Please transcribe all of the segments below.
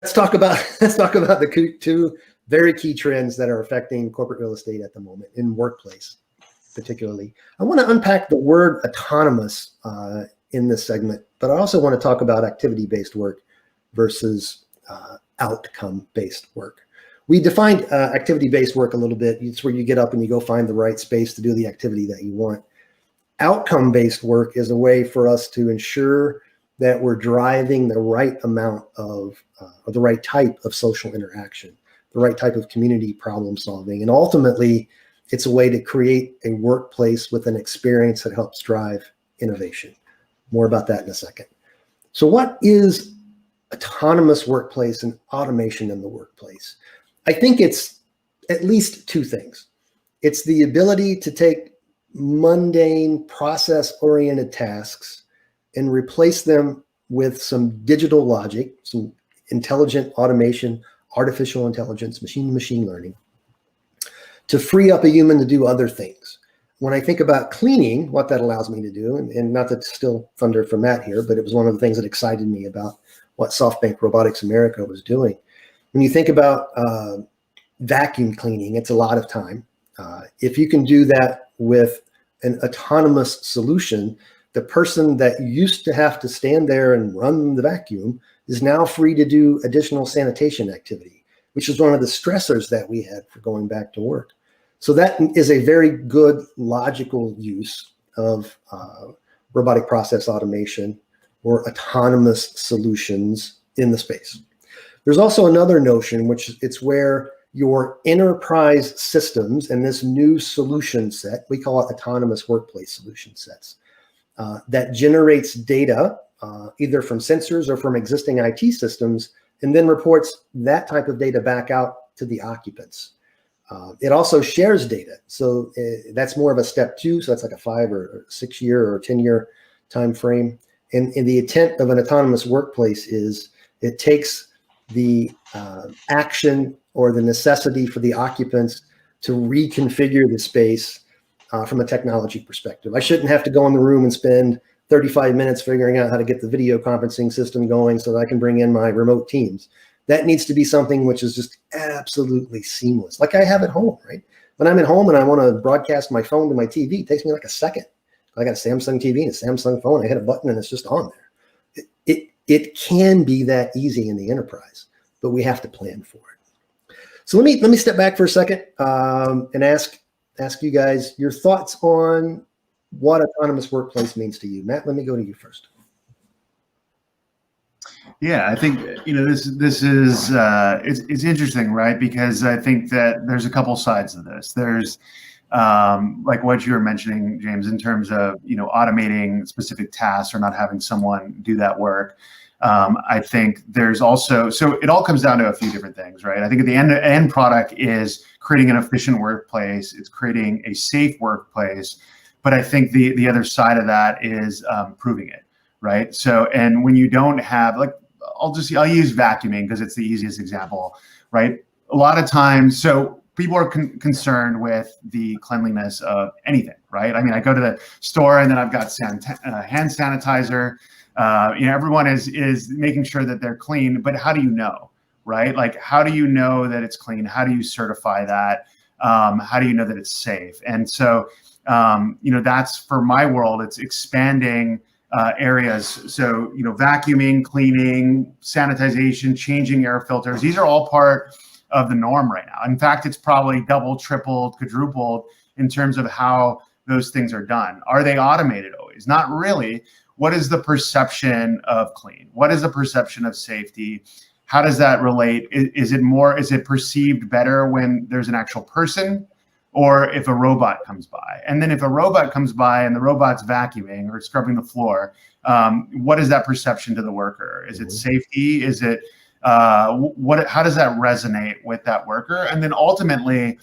Let's talk about the two very key trends that are affecting corporate real estate at the moment in workplace, particularly. I want to unpack the word autonomous in this segment, but I also want to talk about activity-based work versus outcome-based work. We defined activity-based work a little bit. It's where you get up and you go find the right space to do the activity that you want. Outcome-based work is a way for us to ensure that we're driving the right amount of, or the right type of social interaction, the right type of community problem solving. And ultimately, it's a way to create a workplace with an experience that helps drive innovation. More about that in a second. So what is autonomous workplace and automation in the workplace? I think it's at least two things. It's the ability to take mundane, process-oriented tasks and replace them with some digital logic, some intelligent automation, artificial intelligence, machine learning, to free up a human to do other things. When I think about cleaning, what that allows me to do, and not to steal thunder from Matt here, but it was one of the things that excited me about what SoftBank Robotics America was doing. When you think about vacuum cleaning, it's a lot of time. If you can do that with an autonomous solution, the person that used to have to stand there and run the vacuum is now free to do additional sanitation activity, which is one of the stressors that we had for going back to work. So that is a very good logical use of robotic process automation or autonomous solutions in the space. There's also another notion, which it's where your enterprise systems and this new solution set, we call it autonomous workplace solution sets, that generates data either from sensors or from existing IT systems, and then reports that type of data back out to the occupants. It also shares data. So that's more of a step two. So that's like a 5 or 6 year or 10-year time frame. And the intent of an autonomous workplace is it takes the action or the necessity for the occupants to reconfigure the space from a technology perspective. I shouldn't have to go in the room and spend 35 minutes figuring out how to get the video conferencing system going so that I can bring in my remote teams. That needs to be something which is just absolutely seamless, like I have at home, right? When I'm at home and I want to broadcast my phone to my TV, it takes me like a second. I got a Samsung TV and a Samsung phone. I hit a button and it's just on there. It can be that easy in the enterprise, but we have to plan for it. So let me step back for a second and ask you guys your thoughts on what autonomous workplace means to you. Matt, let me go to you first. Yeah, I think this is it's interesting, right? Because I think that there's a couple sides of this. There's like what you were mentioning, James, in terms of automating specific tasks or not having someone do that work. I think there's also, so it all comes down to a few different things, right? I think at the end product is creating an efficient workplace. It's creating a safe workplace. But I think the other side of that is proving it, right? So, and when you don't have, like, I'll use vacuuming because it's the easiest example, right? A lot of times, so people are concerned with the cleanliness of anything, right? I mean, I go to the store and then I've got hand sanitizer. Everyone is making sure that they're clean, but how do you know, right? Like, how do you know that it's clean? How do you certify that? How do you know that it's safe? And so, that's, for my world, it's expanding areas. So, vacuuming, cleaning, sanitization, changing air filters, these are all part of the norm right now. In fact, it's probably doubled, tripled, quadrupled in terms of how those things are done. Are they automated always? Not really. What is the perception of clean? What is the perception of safety? How does that relate? Is it perceived better when there's an actual person, or if a robot comes by? And then if a robot comes by and the robot's vacuuming or scrubbing the floor, what is that perception to the worker? Is it safety? Is it how does that resonate with that worker? And then ultimately,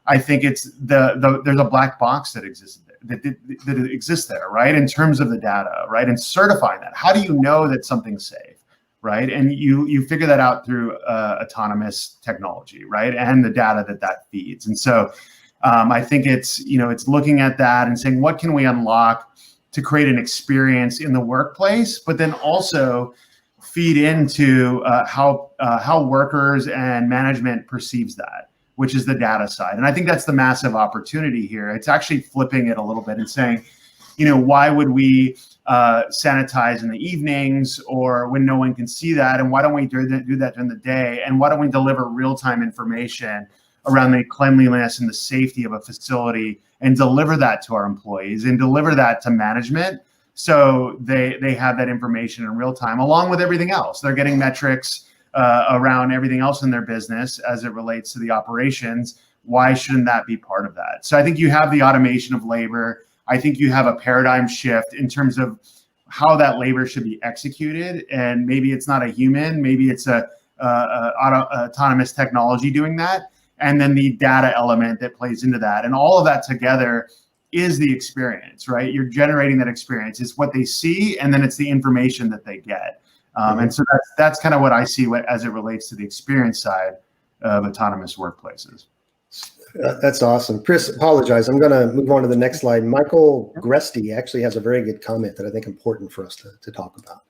I think it's there's a black box that exists there, right? In terms of the data, right? And certifying that. How do you know that something's safe, right? And you figure that out through autonomous technology, right? And the data that feeds. And so I think it's looking at that and saying, what can we unlock to create an experience in the workplace, but then also feed into how workers and management perceives that, which is the data side. And I think that's the massive opportunity here. It's actually flipping it a little bit and saying, why would we sanitize in the evenings or when no one can see that? And why don't we do that during the day? And why don't we deliver real-time information around the cleanliness and the safety of a facility and deliver that to our employees and deliver that to management so they have that information in real time along with everything else. They're getting metrics around everything else in their business as it relates to the operations. Why shouldn't that be part of that? So I think you have the automation of labor. I think you have a paradigm shift in terms of how that labor should be executed. And maybe it's not a human, maybe it's a autonomous technology doing that. And then the data element that plays into that. And all of that together is the experience, right? You're generating that experience. It's what they see, and then it's the information that they get. And so that's kind of what I see as it relates to the experience side of autonomous workplaces. That's awesome. Chris, apologize. I'm going to move on to the next slide. Michael Gresty actually has a very good comment that I think is important for us to talk about.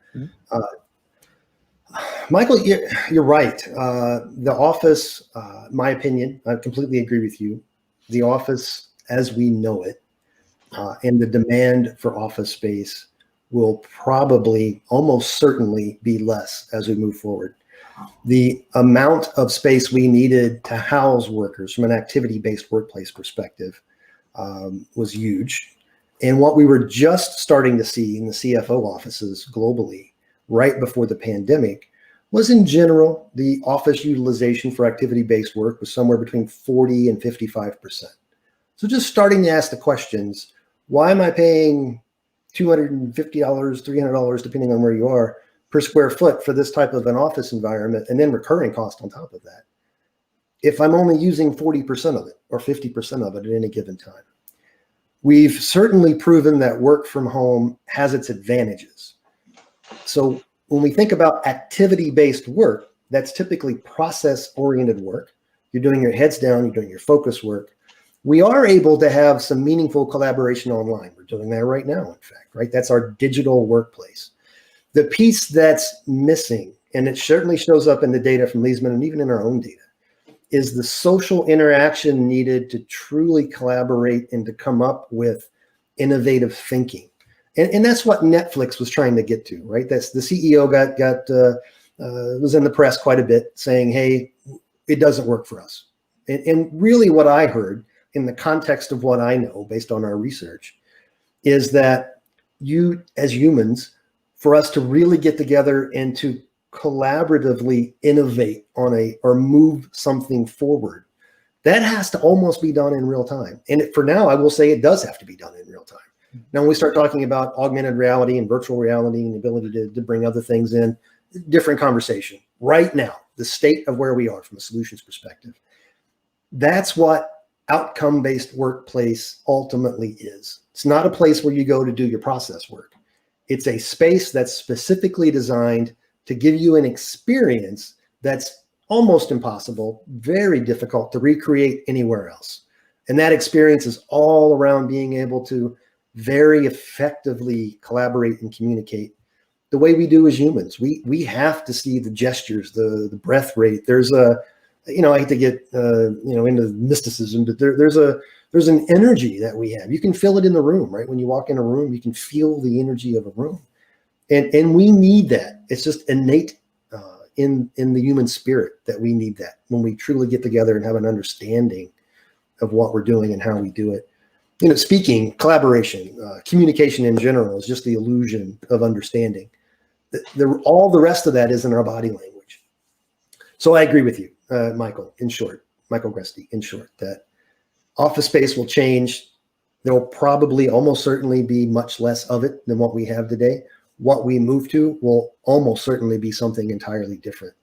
Michael, you're right. The office, my opinion, I completely agree with you. The office as we know it and the demand for office space will probably almost certainly be less as we move forward. The amount of space we needed to house workers from an activity-based workplace perspective was huge. And what we were just starting to see in the CFO offices globally right before the pandemic was, in general, the office utilization for activity-based work was somewhere between 40 and 55%. So just starting to ask the questions, why am I paying $250, $300, depending on where you are, per square foot for this type of an office environment, and then recurring cost on top of that, if I'm only using 40% of it or 50% of it at any given time? We've certainly proven that work from home has its advantages. So when we think about activity-based work, that's typically process-oriented work. You're doing your heads down, you're doing your focus work. We are able to have some meaningful collaboration online. We're doing that right now, in fact, right? That's our digital workplace. The piece that's missing, and it certainly shows up in the data from Leesman and even in our own data, is the social interaction needed to truly collaborate and to come up with innovative thinking. And that's what Netflix was trying to get to, right? That's the CEO was in the press quite a bit saying, hey, it doesn't work for us. And really what I heard in the context of what I know based on our research is that you as humans, for us to really get together and to collaboratively innovate on or move something forward, that has to almost be done in real time. And for now, I will say it does have to be done in real time. Now, when we start talking about augmented reality and virtual reality and the ability to bring other things in, different conversation. Right now, the state of where we are from a solutions perspective, that's what outcome-based workplace ultimately is. It's not a place where you go to do your process work. It's a space that's specifically designed to give you an experience that's almost impossible, very difficult to recreate anywhere else. And that experience is all around being able to very effectively collaborate and communicate the way we do as humans. We have to see the gestures, the breath rate. There's I hate to get into mysticism, but there's an energy that we have. You can feel it in the room, right? When you walk in a room, you can feel the energy of a room. And we need that. It's just innate in the human spirit that we need that when we truly get together and have an understanding of what we're doing and how we do it. Speaking, collaboration, communication in general is just the illusion of understanding. All the rest of that is in our body language. So I agree with you, Michael Gresty, in short, that office space will change. There will probably almost certainly be much less of it than what we have today. What we move to will almost certainly be something entirely different.